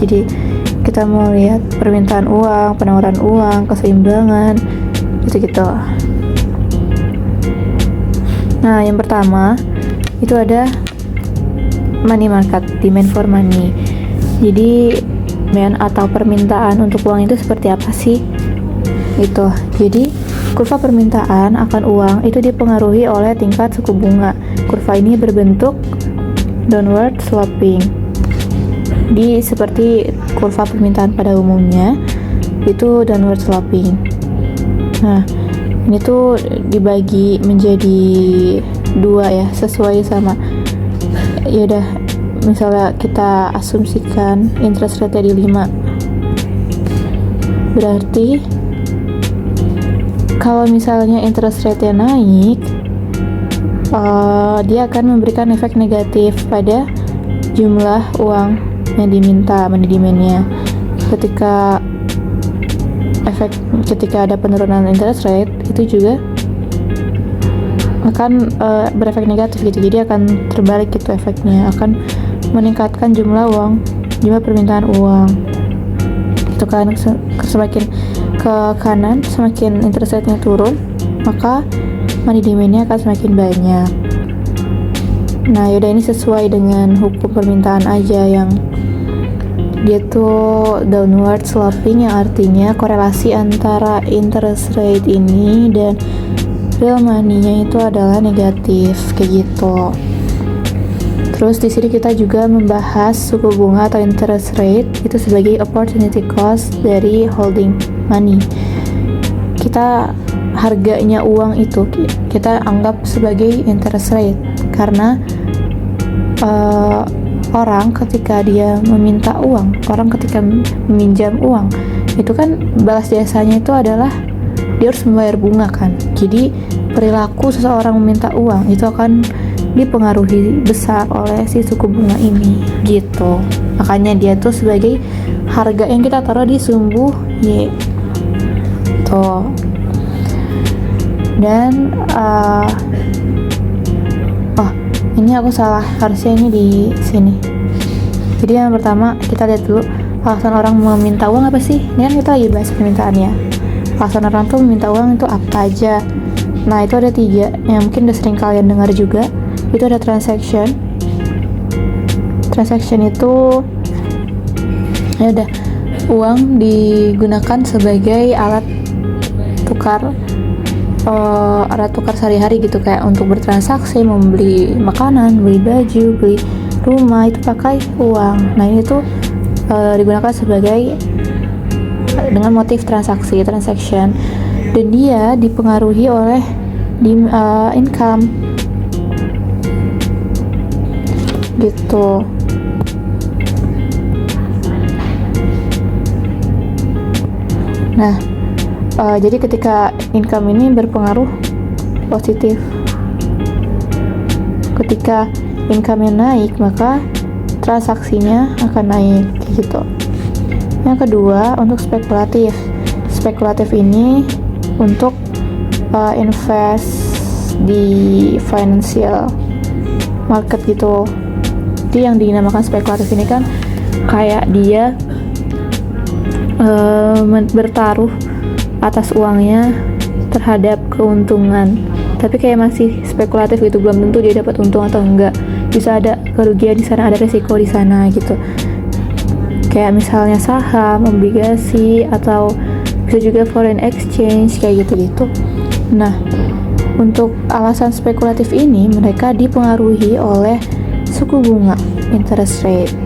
Jadi kita mau lihat permintaan uang, penawaran uang, keseimbangan, gitu-gitu. Nah, yang pertama itu ada money market, demand for money. Jadi demand atau permintaan untuk uang itu seperti apa sih? Gitu. Jadi kurva permintaan akan uang itu dipengaruhi oleh tingkat suku bunga. Kurva ini berbentuk downward sloping. Seperti kurva permintaan pada umumnya itu downward sloping. Nah, ini tuh dibagi menjadi dua ya, sesuai sama ya udah, misalnya kita asumsikan interest rate di 5. Berarti kalau misalnya interest rate-nya naik, dia akan memberikan efek negatif pada jumlah uang yang diminta, money demand-nya. Ketika ada penurunan interest rate, itu juga akan berefek negatif gitu. Jadi akan terbalik gitu efeknya, akan meningkatkan jumlah permintaan uang. Itu kan semakin ke kanan, semakin interest rate-nya turun, maka money demand-nya akan semakin banyak. Nah, yaudah, ini sesuai dengan hukum permintaan aja, yang dia tuh downward sloping, yang artinya korelasi antara interest rate ini dan real money-nya itu adalah negatif, kayak gitu. Terus di sini kita juga membahas suku bunga atau interest rate itu sebagai opportunity cost dari holding money. Harganya uang itu kita anggap sebagai interest rate, karena orang ketika meminjam uang itu kan balas jasanya itu adalah dia harus membayar bunga kan. Jadi perilaku seseorang meminta uang itu akan dipengaruhi besar oleh si suku bunga ini gitu. Makanya dia tuh sebagai harga yang kita taruh di sumbu Y tuh. Dan ini aku salah, harusnya ini di sini. Jadi yang pertama kita lihat dulu alasan orang meminta uang apa sih. Ini kan kita lagi bahas permintaannya. Alasan orang tuh meminta uang itu apa aja. Nah, itu ada 3 yang mungkin udah sering kalian dengar juga. Itu ada transaction itu ya udah, uang digunakan sebagai alat tukar sehari-hari gitu, kayak untuk bertransaksi, membeli makanan, beli baju, beli rumah, itu pakai uang. Nah, ini tuh digunakan sebagai dengan motif transaction, dan dia dipengaruhi oleh income gitu. Nah, jadi ketika income ini berpengaruh positif, ketika income-nya naik maka transaksinya akan naik gitu. Yang kedua, untuk spekulatif ini untuk invest di financial market gitu. Jadi yang dinamakan spekulatif ini kan kayak dia bertaruh atas uangnya terhadap keuntungan, tapi kayak masih spekulatif gitu, belum tentu dia dapat untung atau enggak, bisa ada kerugian di sana, ada resiko di sana gitu. Kayak misalnya saham, obligasi, atau bisa juga foreign exchange kayak gitu-gitu. Nah, untuk alasan spekulatif ini mereka dipengaruhi oleh suku bunga, interest rate.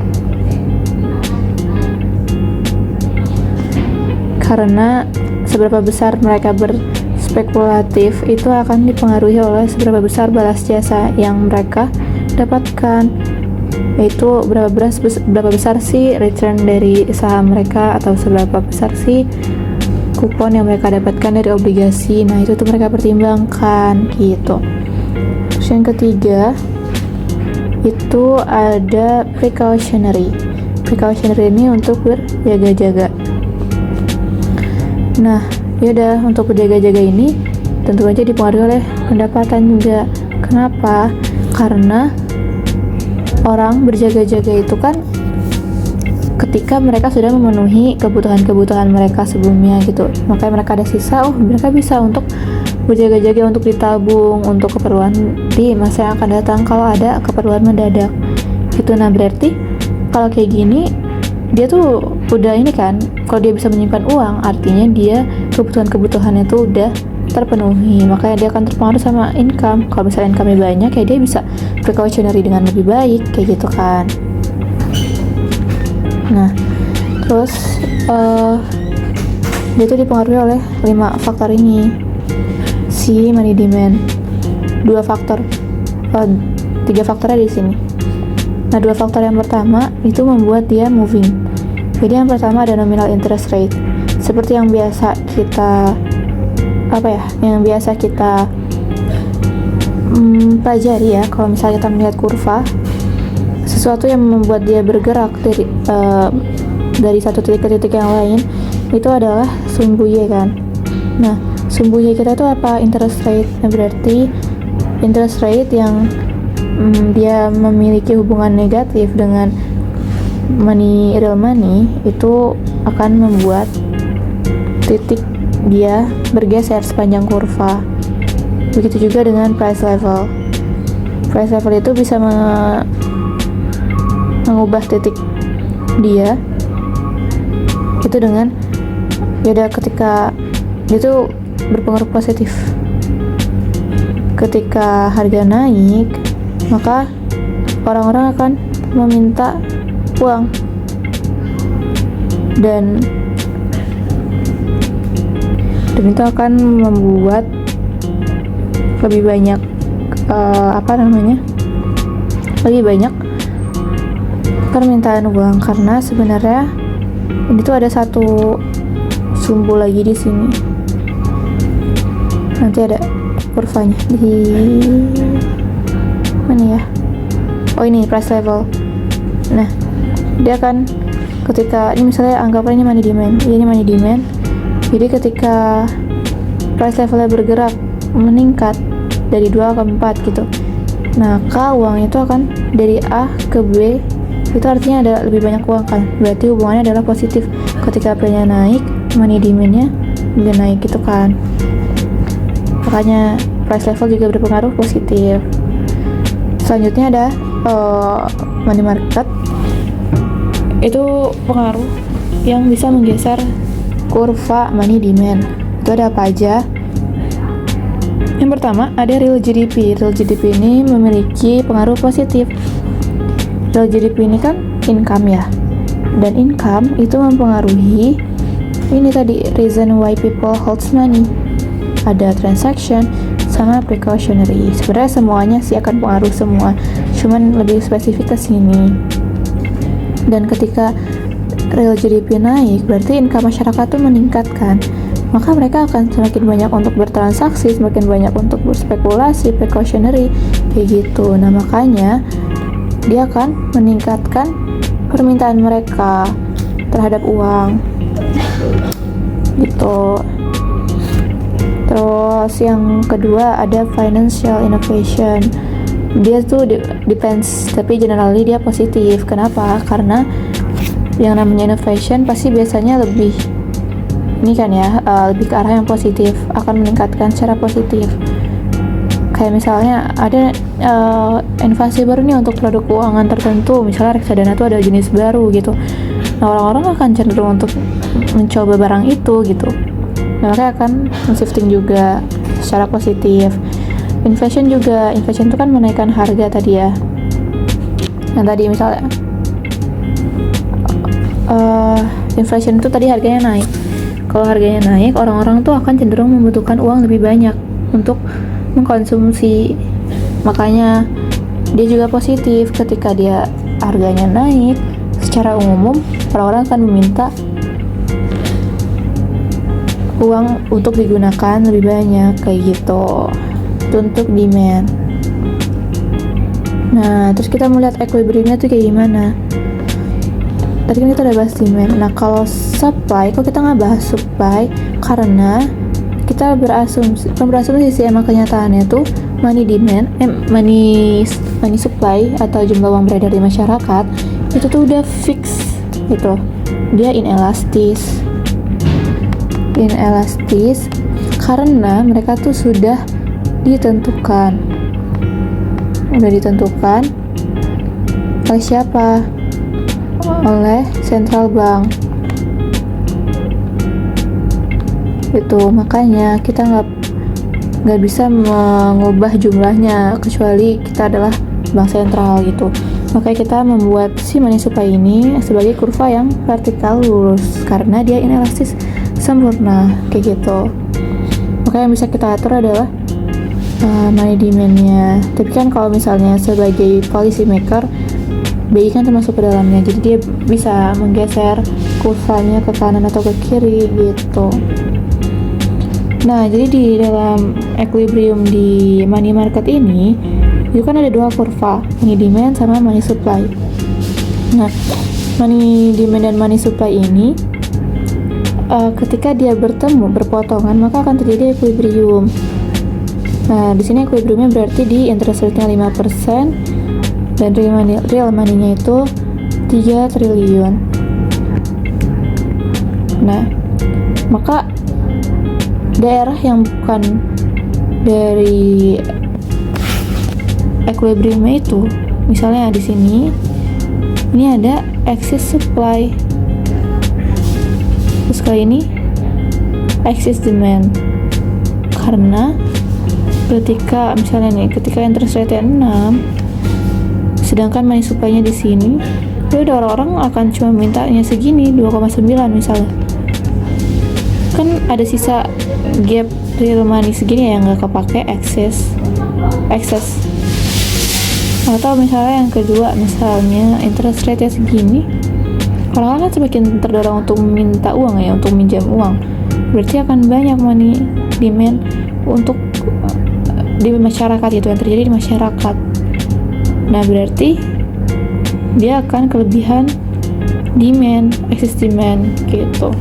Karena seberapa besar mereka berspekulatif itu akan dipengaruhi oleh seberapa besar balas jasa yang mereka dapatkan, yaitu berapa besar sih return dari saham mereka, atau seberapa besar sih kupon yang mereka dapatkan dari obligasi. Nah, itu tuh mereka pertimbangkan gitu. Terus yang ketiga itu ada precautionary ini untuk berjaga-jaga. Nah, yaudah, untuk berjaga-jaga ini tentu aja dipengaruhi oleh pendapatan juga. Kenapa? Karena orang berjaga-jaga itu kan ketika mereka sudah memenuhi kebutuhan-kebutuhan mereka sebelumnya gitu. Makanya mereka ada sisa, mereka bisa untuk berjaga-jaga, untuk ditabung untuk keperluan di masa yang akan datang kalau ada keperluan mendadak gitu. Nah berarti kalau kayak gini dia tuh udah ini kan, kalau dia bisa menyimpan uang artinya dia kebutuhan-kebutuhannya tuh udah terpenuhi, makanya dia akan terpengaruh sama income. Kalau misalnya income-nya banyak ya dia bisa precautionary dengan lebih baik kayak gitu kan. Nah terus dia tuh dipengaruhi oleh 5 faktor ini, si money demand. 3 faktornya di sini. Nah 2 faktor yang pertama itu membuat dia moving. Jadi yang pertama ada nominal interest rate, seperti yang biasa kita pelajari ya. Kalau misalnya kita melihat kurva, sesuatu yang membuat dia bergerak dari satu titik ke titik yang lain itu adalah sumbu Y kan. Nah sumbu Y kita itu apa? Interest rate. Nah, berarti interest rate yang dia memiliki hubungan negatif dengan real money itu akan membuat titik dia bergeser sepanjang kurva. Begitu juga dengan price level. Price level itu bisa mengubah titik dia itu dengan ketika itu berpengaruh positif. Ketika harga naik, maka orang-orang akan meminta uang dan itu akan membuat lebih banyak lebih banyak permintaan uang, karena sebenarnya ini tuh ada satu sumbu lagi di sini. Nanti ada kurvanya di mana ya? Oh ini price level. Nah dia kan ketika ini misalnya anggaplah ini money demand, ini money demand. Jadi ketika price levelnya bergerak meningkat dari 2 ke 4 gitu, nah uang itu akan dari A ke B, itu artinya ada lebih banyak uang kan, berarti hubungannya adalah positif. Ketika price-nya naik, money demand-nya juga naik gitu kan, makanya price level juga berpengaruh positif. Selanjutnya ada money market. Itu pengaruh yang bisa menggeser kurva money demand. Itu ada apa aja? Yang pertama ada real GDP. Real GDP ini memiliki pengaruh positif. Real GDP ini kan income ya, dan income itu mempengaruhi ini tadi reason why people holds money. Ada transaction sama precautionary. Sebenarnya semuanya sih akan pengaruh semua, cuman lebih spesifik ke sini. Dan ketika real GDP naik, berarti income masyarakat tuh meningkat kan, maka mereka akan semakin banyak untuk bertransaksi, semakin banyak untuk berspekulasi, precautionary kayak gitu. Nah makanya dia akan meningkatkan permintaan mereka terhadap uang gitu. Terus yang kedua ada financial innovation. Dia tuh depends, tapi generally dia positif. Kenapa? Karena yang namanya innovation pasti biasanya lebih ini kan ya, lebih ke arah yang positif, akan meningkatkan secara positif. Kayak misalnya ada inovasi baru nih untuk produk keuangan tertentu, misalnya reksadana tuh ada jenis baru gitu. Nah orang-orang akan cenderung untuk mencoba barang itu gitu. Nah, mereka akan shifting juga secara positif. Inflation juga, inflation itu kan menaikkan harga tadi ya. Yang tadi misalnya inflation itu tadi harganya naik. Kalau harganya naik, orang-orang tuh akan cenderung membutuhkan uang lebih banyak untuk mengkonsumsi. Makanya dia juga positif ketika dia harganya naik. Secara umum, orang-orang akan meminta uang untuk digunakan lebih banyak kayak gitu. Untuk demand. Nah, terus kita melihat equilibriumnya tuh kayak gimana. Tadi kan kita udah bahas demand. Nah, kalau supply, kok kita nggak bahas supply? Karena kita berasumsi sih emang kenyataannya tuh money demand, money supply atau jumlah uang beredar di masyarakat itu tuh udah fix gitu. Dia inelastis karena mereka tuh sudah ditentukan oleh siapa? Oleh central bank. Itu makanya kita nggak bisa mengubah jumlahnya kecuali kita adalah bank sentral gitu. Makanya kita membuat si money supply ini sebagai kurva yang vertikal lurus karena dia inelastis sempurna kayak gitu. Makanya yang bisa kita atur adalah money demand-nya. Tapi kan kalau misalnya sebagai policy maker, BI kan termasuk ke dalamnya, jadi dia bisa menggeser kurvanya ke kanan atau ke kiri gitu. Nah, jadi di dalam equilibrium di money market ini itu kan ada dua kurva, money demand sama money supply. Nah, money demand dan money supply ini ketika dia berpotongan, maka akan terjadi equilibrium. Nah, di sini equilibriumnya berarti di interest rate-nya 5% dan real money-nya itu 3 triliun. Nah, maka daerah yang bukan dari equilibriumnya itu, misalnya di sini ini ada excess supply, terus kali ini excess demand, karena ketika interest rate 6 sedangkan money supply-nya di sini, ya udah orang-orang akan cuma mintanya segini 2,9 misalnya, kan ada sisa gap real money segini yang nggak kepake excess. Atau misalnya yang kedua, misalnya interest rate-nya segini, orang-orang kan semakin terdorong untuk meminta uang ya, untuk minjam uang, berarti akan banyak money demand untuk di masyarakat, itu yang terjadi di masyarakat. Nah, berarti dia akan kelebihan demand, excess demand gitu.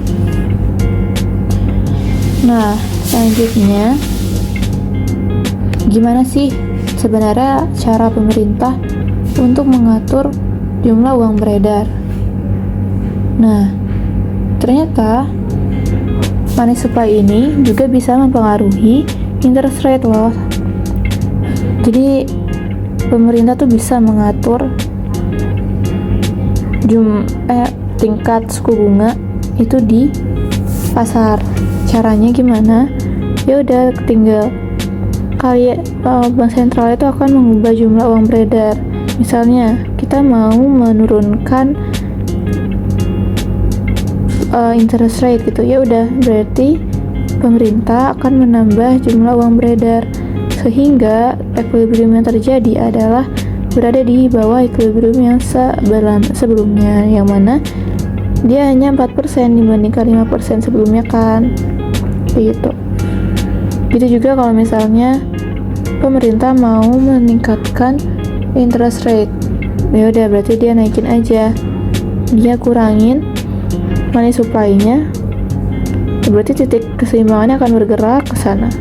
Nah, selanjutnya gimana sih sebenarnya cara pemerintah untuk mengatur jumlah uang beredar? Nah, ternyata money supply ini juga bisa mempengaruhi interest rate loh. Jadi pemerintah tuh bisa mengatur tingkat suku bunga itu di pasar. Caranya gimana? Ya udah, tinggal bank sentral itu akan mengubah jumlah uang beredar. Misalnya kita mau menurunkan interest rate gitu, ya udah berarti pemerintah akan menambah jumlah uang beredar sehingga equilibrium yang terjadi adalah berada di bawah equilibrium yang sebelumnya, yang mana dia hanya 4% dibandingkan 5% sebelumnya kan, gitu. Gitu juga kalau misalnya pemerintah mau meningkatkan interest rate, ya udah berarti dia naikin aja, dia kurangin money supply-nya, berarti titik keseimbangannya akan bergerak ke sana.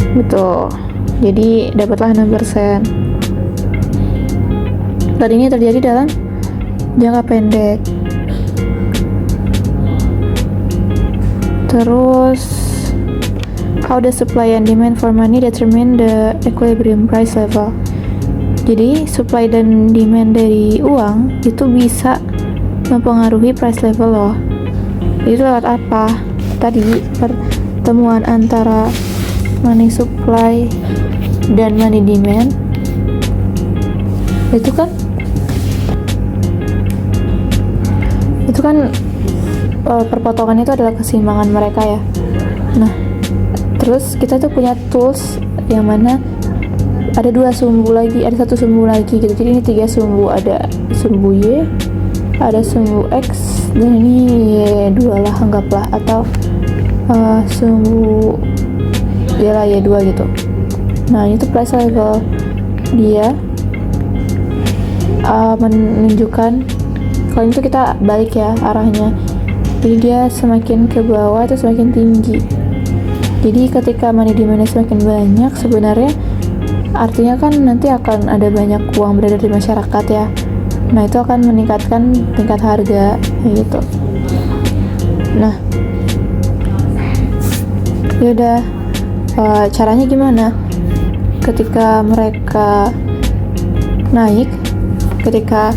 Betul. Jadi dapatlah 6%. Dan ini terjadi dalam jangka pendek. Terus, how the supply and demand for money determine the equilibrium price level. Jadi, supply dan demand dari uang itu bisa mempengaruhi price level loh. Itu lewat apa? Tadi pertemuan antara money supply dan money demand itu kan perpotongan itu adalah keseimbangan mereka ya. Nah, terus kita tuh punya tools yang mana ada satu sumbu lagi gitu. Jadi ini 3 sumbu, ada sumbu Y, ada sumbu X, dan ini Y2 lah anggaplah, atau sumbu Y2 gitu. Nah, itu price level dia menunjukkan kalau itu kita balik ya arahnya. Jadi dia semakin ke bawah itu semakin tinggi. Jadi ketika money demand semakin banyak, sebenarnya artinya kan nanti akan ada banyak uang beredar di masyarakat ya. Nah, itu akan meningkatkan tingkat harga gitu. Nah, yaudah, caranya gimana? Ketika mereka naik, ketika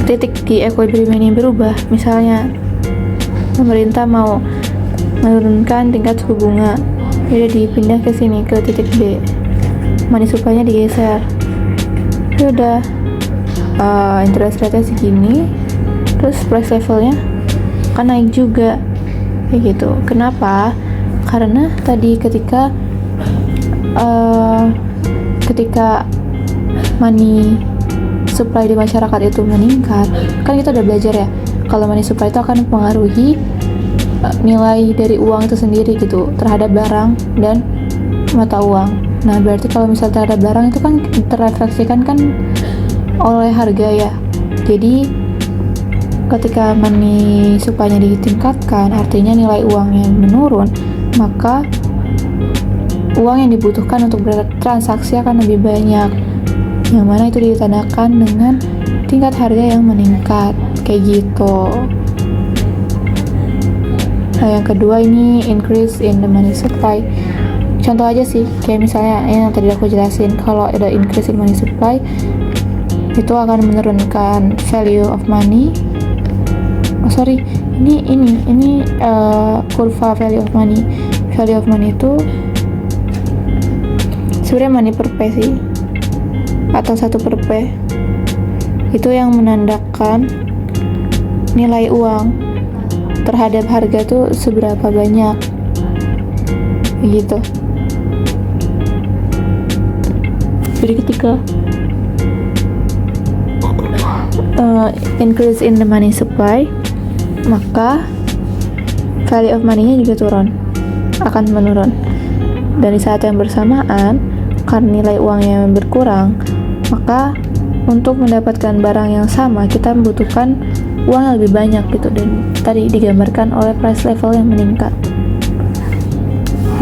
titik di equilibrium ini berubah, misalnya pemerintah mau menurunkan tingkat suku bunga, jadi dipindah ke sini ke titik B, money supply-nya digeser, udah interest rate-nya segini, terus price level-nya kan naik juga kayak gitu. Kenapa? Karena tadi ketika money supply di masyarakat itu meningkat, kan kita udah belajar ya kalau money supply itu akan mempengaruhi nilai dari uang itu sendiri gitu terhadap barang dan mata uang. Nah, berarti kalau misalnya terhadap barang itu kan terrefleksikan kan oleh harga ya. Jadi ketika money supply-nya ditingkatkan, artinya nilai uangnya menurun, maka uang yang dibutuhkan untuk bertransaksi akan lebih banyak, yang mana itu ditandakan dengan tingkat harga yang meningkat kayak gitu. Nah, yang kedua ini increase in the money supply. Contoh aja sih, kayak misalnya yang tadi aku jelasin, kalau ada increase in money supply itu akan menurunkan value of money. Ini kurva value of money. Value of money itu sebenarnya money per P sih, atau 1 per P, itu yang menandakan nilai uang terhadap harga tuh seberapa banyak gitu. Jadi ketika increase in the money supply, maka value of money-nya juga akan menurun. Dan di saat yang bersamaan, karena nilai uangnya berkurang, maka untuk mendapatkan barang yang sama kita membutuhkan uang yang lebih banyak gitu, dan tadi digambarkan oleh price level yang meningkat.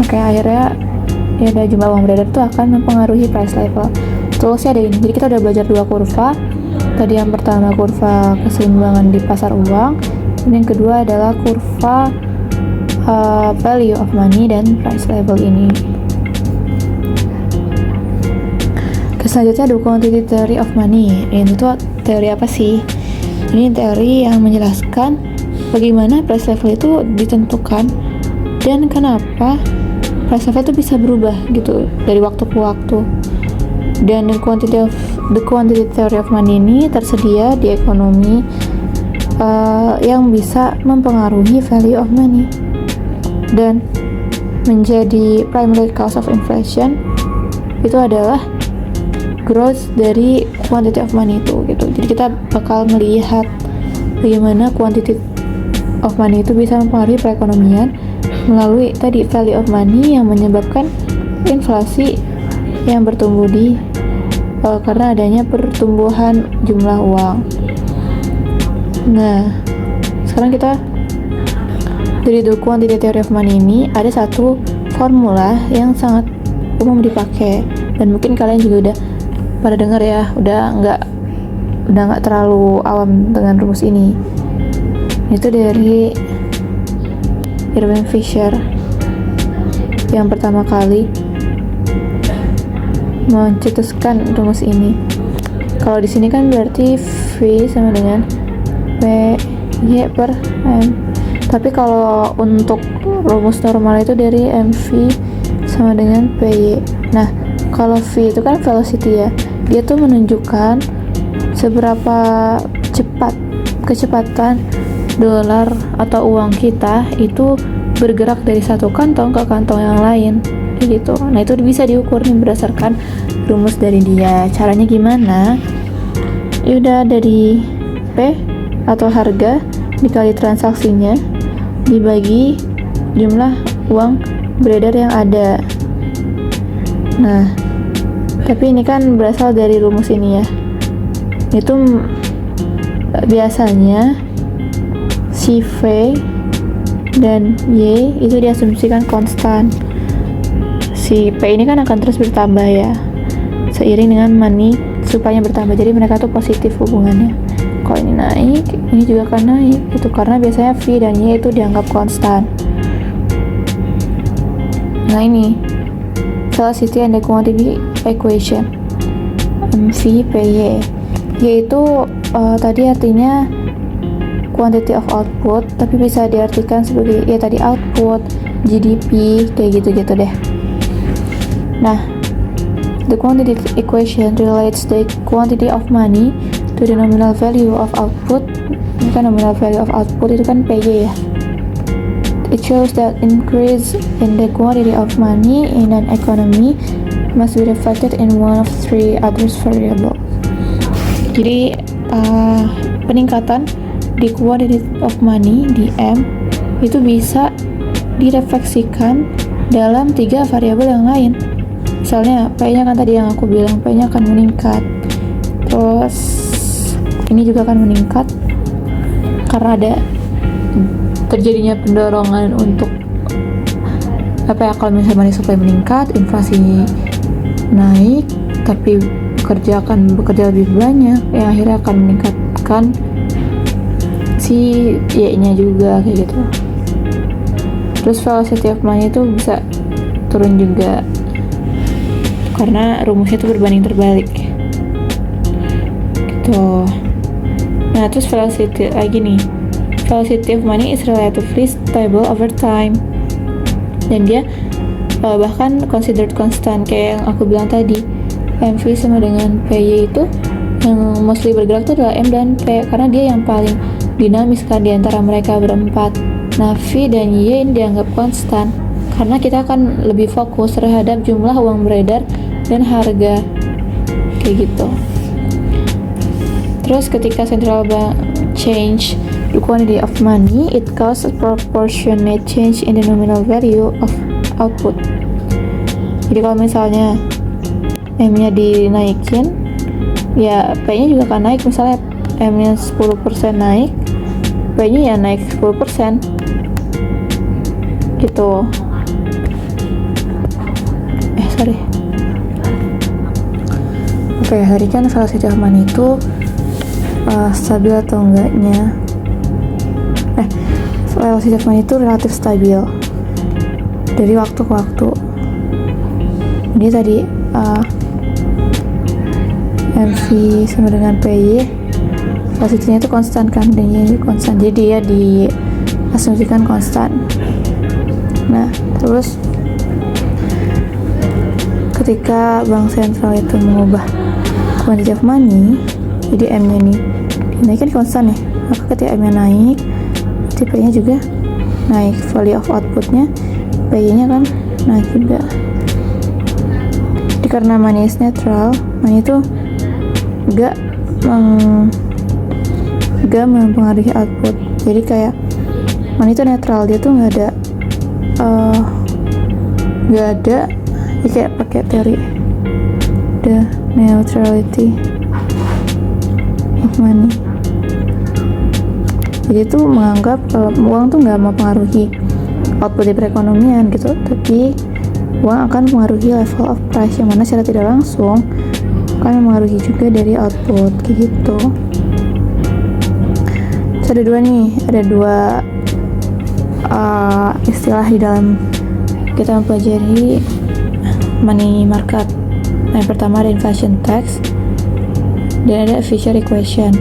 Oke, akhirnya ya ada jumlah uang beredar itu akan mempengaruhi price level. Solusinya ada ini. Jadi kita udah belajar 2 kurva. Tadi yang pertama kurva keseimbangan di pasar uang, dan yang kedua adalah kurva value of money dan price level ini. Selanjutnya ada quantity theory of money. Ini tuh teori apa sih? Ini teori yang menjelaskan bagaimana price level itu ditentukan dan kenapa price level itu bisa berubah gitu dari waktu ke waktu. Dan the quantity theory of money ini tersedia di ekonomi yang bisa mempengaruhi value of money dan menjadi primary cause of inflation itu adalah growth dari quantity of money itu gitu. Jadi kita bakal melihat bagaimana quantity of money itu bisa mempengaruhi perekonomian melalui tadi value of money yang menyebabkan inflasi yang bertumbuh karena adanya pertumbuhan jumlah uang. Nah, sekarang kita dari the quantity theory of money ini ada satu formula yang sangat umum dipakai, dan mungkin kalian juga udah pada dengar ya, udah nggak terlalu awam dengan rumus ini. Itu dari Irving Fisher yang pertama kali mencetuskan rumus ini. Kalau di sini kan berarti V sama dengan PY per M. Tapi kalau untuk rumus normal itu dari MV sama dengan PY. Nah, kalau V itu kan velocity ya. Dia tuh menunjukkan seberapa cepat kecepatan dolar atau uang kita itu bergerak dari satu kantong ke kantong yang lain gitu. Nah, itu bisa diukur nih berdasarkan rumus dari dia. Caranya gimana? Yaudah, dari P atau harga dikali transaksinya dibagi jumlah uang beredar yang ada. Nah, tapi ini kan berasal dari rumus ini ya. Itu biasanya si V dan Y itu diasumsikan konstan. Si P ini kan akan terus bertambah ya. seiring dengan money supply-nya bertambah. Jadi mereka tuh positif hubungannya. Kalau ini naik, ini juga akan naik gitu, karena biasanya V dan Y itu dianggap konstan. Nah ini velocity and the quantity equation, MV PY. Y itu tadi artinya quantity of output, tapi bisa diartikan sebagai ya tadi output, GDP, kayak gitu-gitu deh. Nah, the quantity equation relates the quantity of money to the nominal value of output. Ini kan nominal value of output itu kan PY ya. It shows that increase in the quantity of money in an economy must be reflected in one of three other variables. Jadi peningkatan di quantity of money di M itu bisa direfleksikan dalam 3 variabel yang lain. Misalnya P-nya kan tadi yang aku bilang, P-nya akan meningkat, terus ini juga akan meningkat karena ada terjadinya pendorongan untuk kalau misalnya money supply meningkat, inflasi naik, tapi pekerja akan bekerja lebih banyak, yang akhirnya akan meningkatkan si Y-nya juga kayak gitu. Terus velocity of money itu bisa turun juga karena rumusnya itu berbanding terbalik gitu. Nah terus velocity lagi nih, velocity of money is relatively stable over time, dan dia bahkan considered constant kayak yang aku bilang tadi. MV sama dengan PY itu yang mostly bergerak itu adalah M dan P, karena dia yang paling dinamis kan di antara mereka berempat. Nah V dan Y ini dianggap konstan karena kita akan lebih fokus terhadap jumlah uang beredar dan harga kayak gitu. Terus ketika central bank change the quantity of money, it causes a proportionate change in the nominal value of output. Jadi kalau misalnya M-nya dinaikin, ya P-nya juga akan naik. Misalnya M-nya 10% naik, P-nya ya naik 10% gitu. Sorry. Oke, hari kan velocity of money itu stabil atau enggaknya. Velocity of money itu relatif stabil dari waktu ke waktu. Ini tadi MV sama dengan PY, velocity-nya itu konstan kan, dan Y konstan, jadi dia diasumsikan konstan. Nah terus ketika bank sentral itu mengubah quantity of money, jadi M-nya nih dinaikkan konstan ya, maka ketika M-nya naik, P-nya juga naik, value of output-nya PY-nya kan naik juga. Jadi karena money is neutral, money itu gak mempengaruhi output. Jadi kayak money itu netral, dia tuh nggak ada ya kayak pakai teori the neutrality of money. Jadi itu menganggap kalau uang tuh nggak mempengaruhi output di perekonomian gitu, tapi uang akan mempengaruhi level of price, yang mana secara tidak langsung akan mempengaruhi juga dari output kayak gitu. Terus ada dua istilah di dalam kita mempelajari money market. Yang pertama ada inflation tax dan ada Fisher equation.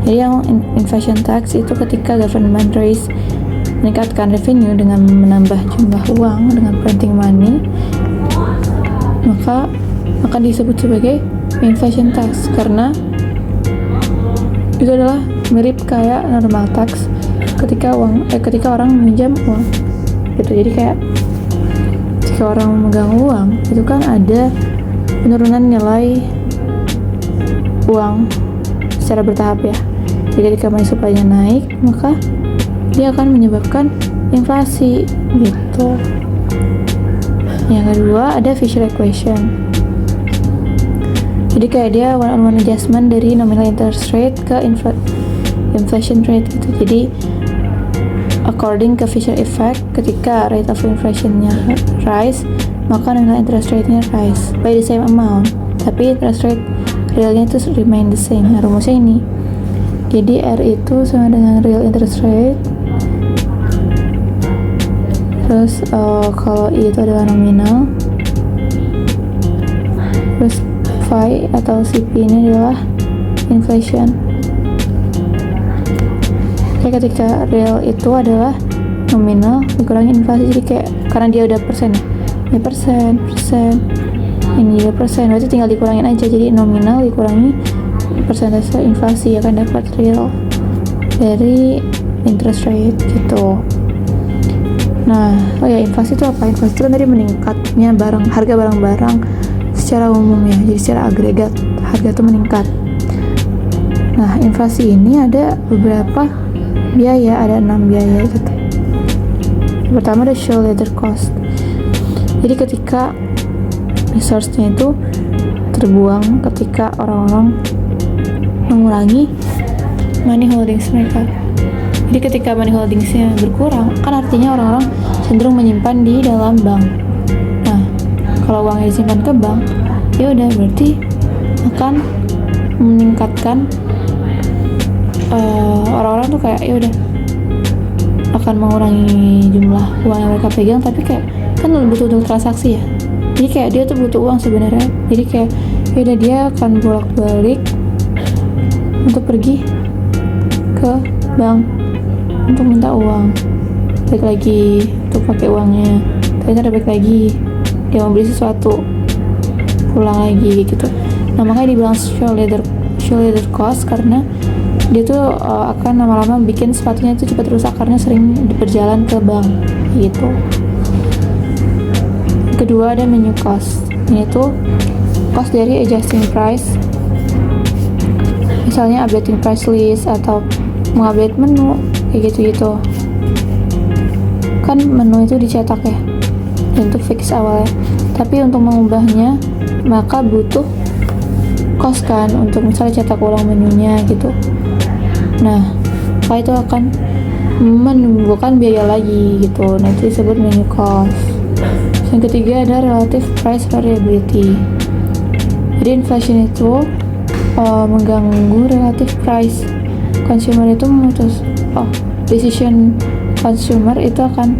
Jadi yang inflation tax itu ketika government meningkatkan revenue dengan menambah jumlah uang dengan printing money, maka akan disebut sebagai inflation tax, karena itu adalah mirip kayak normal tax ketika orang meminjam uang gitu. Jadi kayak jika orang memegang uang itu kan ada penurunan nilai uang secara bertahap ya. Jadi ketika money supply-nya naik, maka dia akan menyebabkan inflasi gitu. Yang kedua ada Fisher equation. Jadi kayak dia one-on-one adjustment dari nominal interest rate ke inflation rate gitu. Jadi according ke Fisher effect, ketika rate of inflation-nya rise, maka nominal interest rate-nya rise by the same amount. tapi interest rate realnya itu remain the same. Nah, rumusnya ini. Jadi R itu sama dengan real interest rate. Terus kalau I itu adalah nominal. Terus phi atau CP ini adalah inflation. Kayak ketika real itu adalah nominal dikurangi inflasi, jadi kayak karena dia udah persen ya, ini persen, ini juga persen, berarti tinggal dikurangin aja, jadi nominal dikurangi persentase inflasi akan dapat real dari interest rate gitu. Nah, oh ya, inflasi itu apa? Inflasi itu kan tadi meningkatnya harga barang-barang secara umum ya, jadi secara agregat harga itu meningkat. Nah, inflasi ini ada beberapa biaya, ada 6 biaya gitu. Pertama ada show leader cost. Jadi ketika resource-nya itu terbuang ketika orang-orang mengurangi money holdings mereka. Jadi ketika money holdingsnya berkurang, kan artinya orang-orang cenderung menyimpan di dalam bank. Nah, kalau uangnya disimpan ke bank, ya udah berarti akan meningkatkan orang-orang tuh kayak ya udah akan mengurangi jumlah uang yang mereka pegang, tapi kayak kan butuh untuk transaksi ya, jadi kayak dia tuh butuh uang sebenarnya, jadi kayak yaudah dia akan bolak-balik untuk pergi ke bank untuk minta uang, balik lagi untuk pakai uangnya, ternyata balik lagi dia mau beli sesuatu, pulang lagi gitu. Nah, makanya dibilang show leader cost karena dia tuh akan lama-lama bikin sepatunya itu cepat rusak karena sering berjalan ke bank gitu. Kedua ada menu cost, yaitu cost dari adjusting price, misalnya updating price list atau mengupdate menu kayak gitu-gitu. Kan menu itu dicetak ya, dan itu fix awalnya, tapi untuk mengubahnya maka butuh cost kan untuk misalnya cetak ulang menunya gitu. Nah, itu akan menimbulkan biaya lagi gitu. Nah, itu disebut menu cost. Yang ketiga ada relative price variability. Jadi inflation itu mengganggu relative price. Consumer itu decision consumer itu akan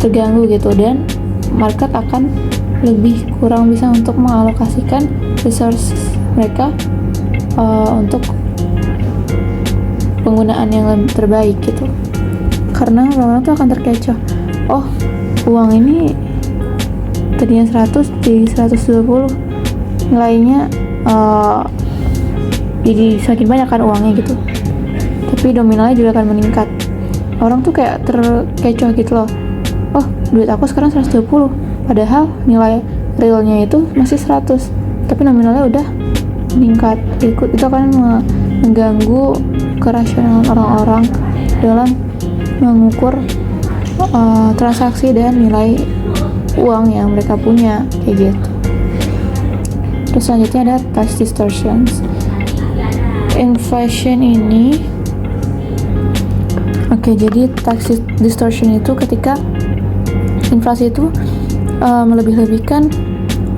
terganggu gitu, dan market akan lebih kurang bisa untuk mengalokasikan resource mereka untuk penggunaan yang lebih terbaik gitu, karena orang-orang tuh akan terkecoh, oh uang ini tadinya 100 jadi 120, nilainya jadi semakin banyak kan uangnya gitu, tapi nominalnya juga akan meningkat. Orang tuh kayak terkecoh gitu loh, oh duit aku sekarang 120, padahal nilai realnya itu masih 100, tapi nominalnya udah meningkat. Itu akan mengganggu kerasionalan orang-orang dalam mengukur transaksi dan nilai uang yang mereka punya kayak gitu. Terus selanjutnya ada tax distortions. Inflation ini jadi tax distortion itu ketika inflasi itu melebih-lebihkan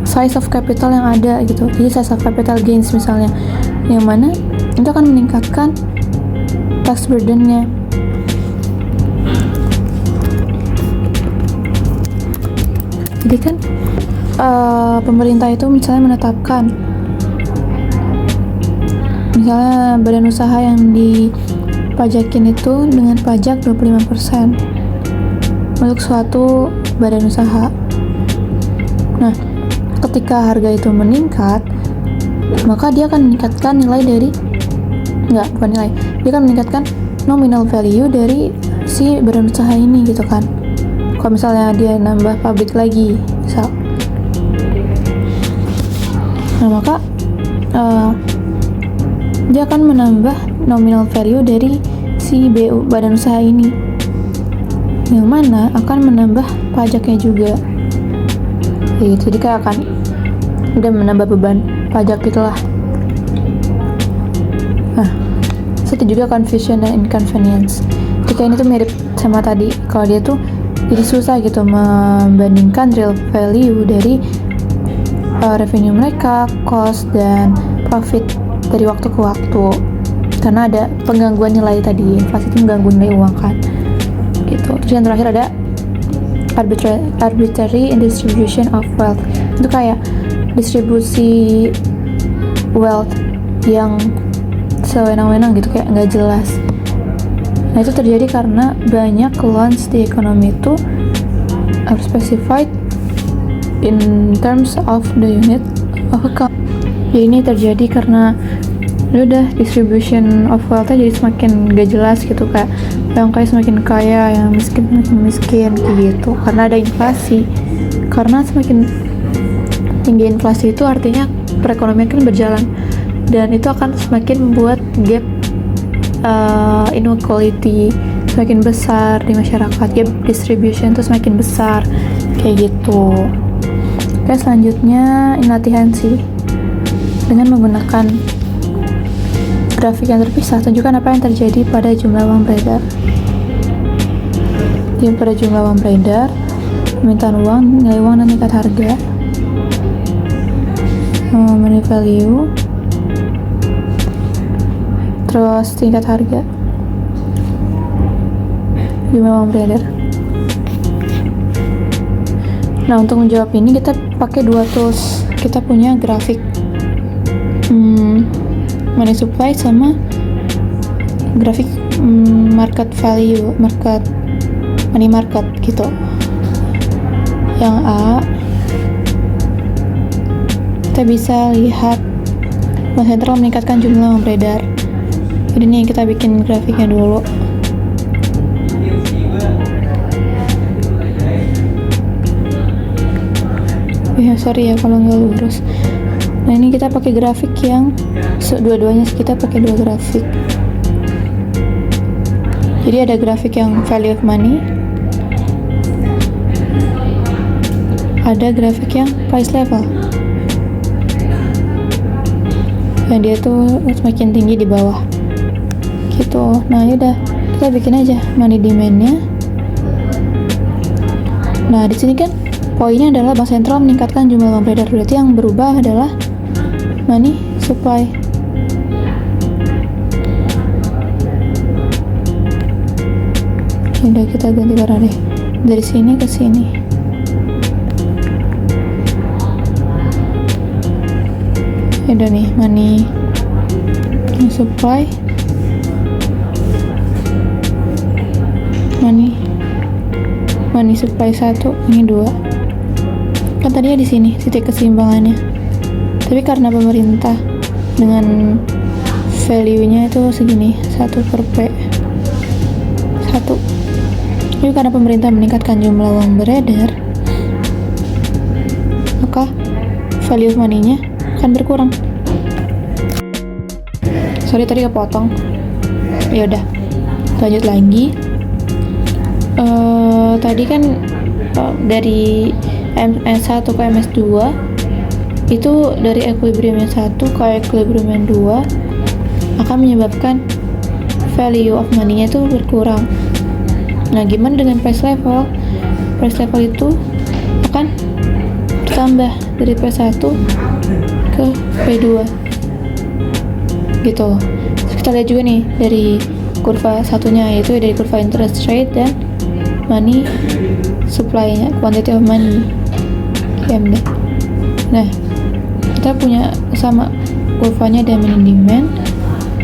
size of capital yang ada gitu. Jadi size of capital gains misalnya, yang mana itu akan meningkatkan tax burden-nya. Jadi kan pemerintah itu misalnya menetapkan misalnya badan usaha yang dipajakin itu dengan pajak 25% untuk suatu badan usaha. Nah, ketika harga itu meningkat, maka dia akan meningkatkan nilai dari dia akan meningkatkan nominal value dari si badan usaha ini gitu kan. Kalau misalnya dia nambah pabrik lagi misal, nah maka dia akan menambah nominal value dari si badan usaha ini, yang mana akan menambah pajaknya juga gitu. Jadi kayak akan udah menambah beban pajak gitulah. Nah, itu juga confusion dan inconvenience. Jika ini tuh mirip sama tadi, kalau dia tuh jadi susah gitu membandingkan real value dari revenue mereka, cost, dan profit dari waktu ke waktu. Karena ada penggangguan nilai tadi, inflasi itu mengganggu nilai uang kan. Gitu. Terus yang terakhir ada arbitrary distribution of wealth. Itu kayak distribusi wealth yang sewenang-wenang gitu, kayak nggak jelas. Nah, itu terjadi karena banyak loans di ekonomi itu are specified in terms of the unit of account. Jadi ini terjadi karena udah distribution of wealth-nya jadi semakin gak jelas gitu, kayak yang kaya semakin kaya, yang miskin semakin miskin gitu, karena ada inflasi. Karena semakin tinggi inflasi itu artinya perekonomian kan berjalan, dan itu akan semakin membuat gap inequality semakin besar di masyarakat, gap distribution itu semakin besar kayak gitu. Oke, selanjutnya ini latihan sih, dengan menggunakan grafik yang terpisah, tunjukkan apa yang terjadi pada jumlah uang beredar. Jadi pada jumlah uang beredar, permintaan uang, nilai uang, dan tingkat harga. Money value, terus tingkat harga, jumlah uang beredar. Nah, untuk menjawab ini kita pakai dua tools. Kita punya grafik money supply sama grafik market value, money market gitu. Yang A, kita bisa lihat Bank Sentral meningkatkan jumlah uang beredar. Jadi nih kita bikin grafiknya dulu. Ya sorry ya kalau nggak lurus. Nah, ini kita pakai grafik yang dua-duanya, kita pakai dua grafik. Jadi ada grafik yang value of money, ada grafik yang price level, yang dia tuh semakin tinggi di bawah gitu. Nah, yaudah kita bikin aja money demand-nya. Nah, di sini kan poinnya adalah Bank Sentral meningkatkan jumlah uang beredar, berarti yang berubah adalah money supply. Udah, kita ganti warna deh, dari sini ke sini. Udah nih, money supply, money supply 1, ini 2. Kan tadinya di sini titik keseimbangannya. Tapi karena pemerintah dengan value-nya itu segini, 1 per P 1. Jadi karena pemerintah meningkatkan jumlah uang beredar, maka value of money-nya akan berkurang. Sorry tadi kepotong. Ya udah, lanjut lagi. Tadi kan dari MS1 ke MS2 itu dari equilibrium yang 1 ke equilibrium yang 2 akan menyebabkan value of money-nya itu berkurang. Nah, gimana dengan price level? Price level itu akan bertambah dari P1 ke P2 gitu. Terus kita lihat juga nih dari kurva satunya, yaitu dari kurva interest rate dan money supply-nya, quantity of money, QMD. Nah, kita punya sama kurvanya, ada money demand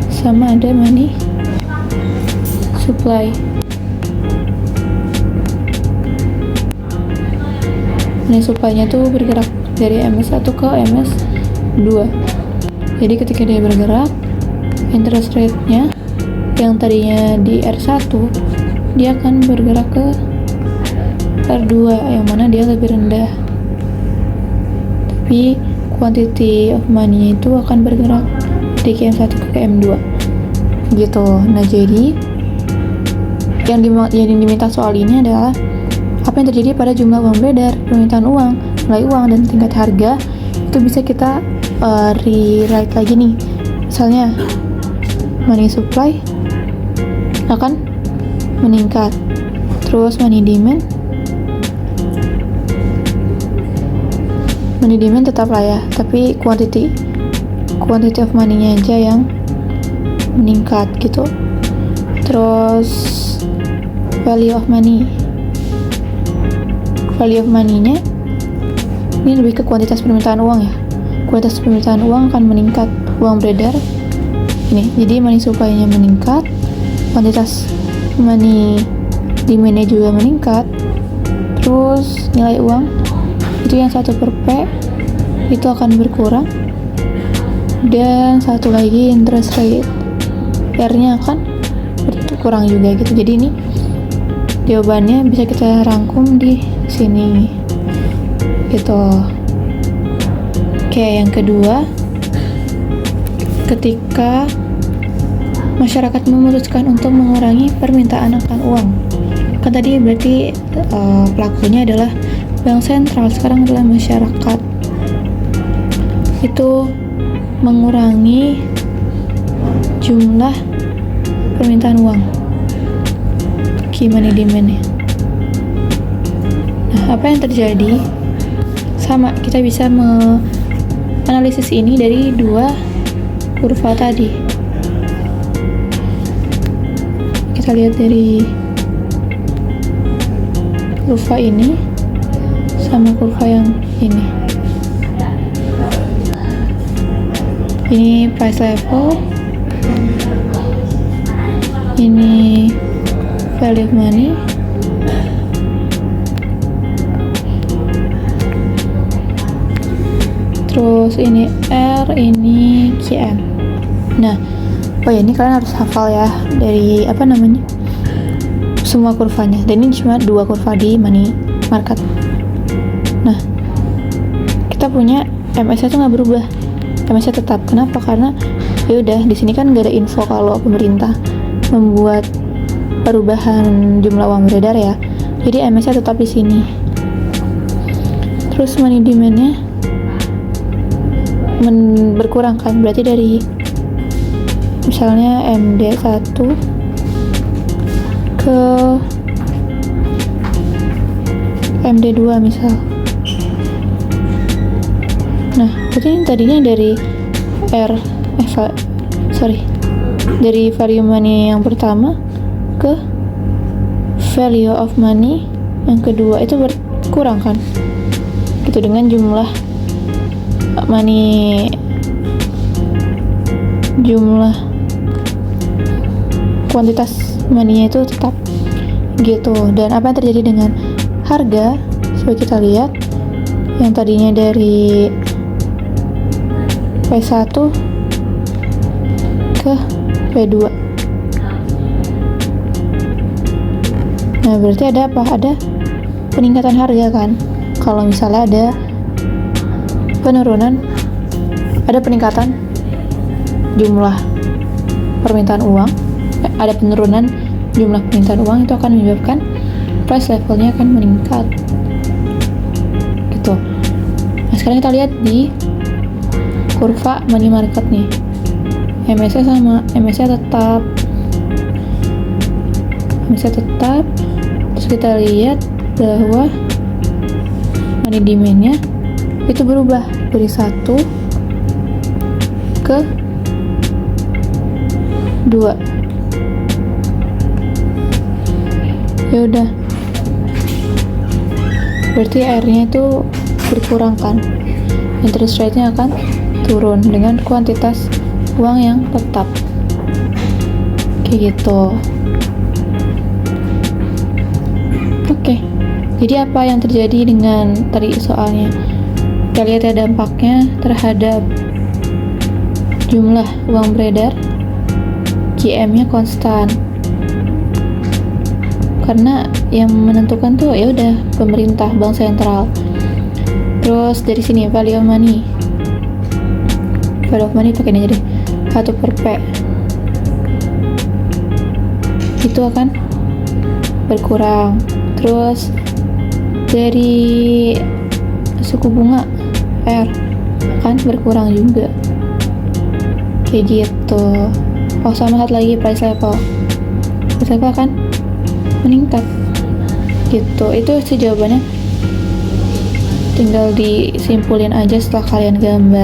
sama ada money supply. Money supply-nya tuh bergerak dari MS1 ke MS2. Jadi ketika dia bergerak, interest rate-nya yang tadinya di R1, dia akan bergerak ke R2 yang mana dia lebih rendah. Tapi quantity of money itu akan bergerak dari KM1 ke KM2 gitu. Nah, jadi yang diminta soal ini adalah apa yang terjadi pada jumlah uang beredar, permintaan uang, nilai uang, dan tingkat harga. Itu bisa kita rewrite lagi nih. Misalnya money supply akan meningkat, terus money demand money demand tetap lah ya, tapi quantity of money-nya aja yang meningkat gitu. Terus value of money-nya ini lebih ke kuantitas permintaan uang ya. Kuantitas permintaan uang akan meningkat, uang beredar ini, jadi money supply-nya meningkat, kuantitas money demand-nya juga meningkat. Terus nilai uang itu yang 1 per P itu akan berkurang, dan satu lagi interest rate R-nya akan berkurang juga gitu. Jadi ini jawabannya bisa kita rangkum di sini gitu. Oke, yang kedua, ketika masyarakat memutuskan untuk mengurangi permintaan akan uang, kan tadi berarti pelakunya adalah bank sentral, sekarang adalah masyarakat. Itu mengurangi jumlah permintaan uang, key money demand-nya. Nah, apa yang terjadi? Sama, kita bisa menganalisis ini dari dua kurva tadi. Kita lihat dari kurva ini sama kurva yang ini. Ini price level, ini value of money, terus ini R, ini QM. Nah, oh ya, ini kalian harus hafal ya dari semua kurvanya, dan ini cuma 2 kurva di money market. Nah, kita punya MS-nya tuh nggak berubah, MS-nya tetap. Kenapa? Karena ya udah, di sini kan nggak ada info kalau pemerintah membuat perubahan jumlah uang beredar ya, jadi MS-nya tetap di sini. Terus money demand-nya berkurang kan, berarti dari misalnya MD1 ke MD2 misal. Nah, berarti ini tadinya dari dari value money yang pertama ke value of money yang kedua itu berkurang kan, gitu, dengan jumlah kuantitas money-nya itu tetap gitu. Dan apa yang terjadi dengan harga? Coba kita lihat, yang tadinya dari P1 ke P2. Nah, berarti ada apa? Ada peningkatan harga kan? Kalau misalnya ada peningkatan jumlah permintaan uang, ada penurunan jumlah permintaan uang, itu akan menyebabkan price levelnya akan meningkat gitu. Nah, sekarang kita lihat di kurva money market nih, MS-nya sama, MS-nya tetap. Terus kita lihat bahwa money demand-nya itu berubah dari 1 ke 2. Ya udah, berarti R-nya itu berkurang kan, interest rate-nya akan turun dengan kuantitas uang yang tetap kayak gitu. Oke, jadi apa yang terjadi dengan tadi soalnya? Kita lihat ya dampaknya terhadap jumlah uang beredar. GM-nya konstan, karena yang menentukan tuh ya udah pemerintah, bank sentral. Terus dari sini value of money pakai ini aja deh, 1 per P itu akan berkurang. Terus dari suku bunga R akan berkurang juga kayak gitu. Oh, sama satu lagi price level akan meningkat gitu. Itu sih jawabannya tinggal disimpulin aja setelah kalian gambar.